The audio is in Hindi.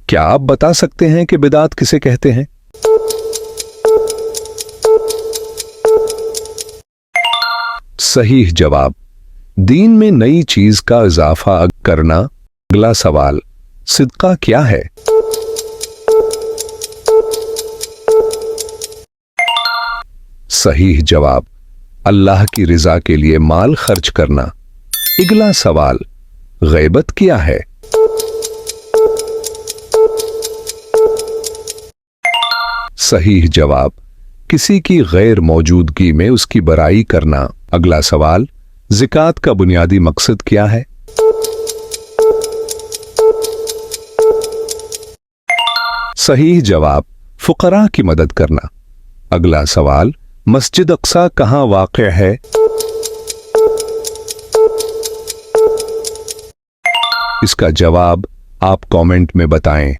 क्या आप बता सकते हैं कि बिदात किसे कहते हैं? सही जवाब, दीन में नई चीज का इजाफा करना। अगला सवाल, सिदका क्या है? सही जवाब, अल्लाह की रिजा के लिए माल खर्च करना। अगला सवाल, गैबत क्या है? सही जवाब, किसी की गैर मौजूदगी में उसकी बराई करना। अगला सवाल, ज़िकात का बुनियादी मकसद क्या है? सही जवाब, फुकरा की मदद करना। अगला सवाल, मस्जिद अक्सा कहां वाक़िअ है? इसका जवाब आप कमेंट में बताएं।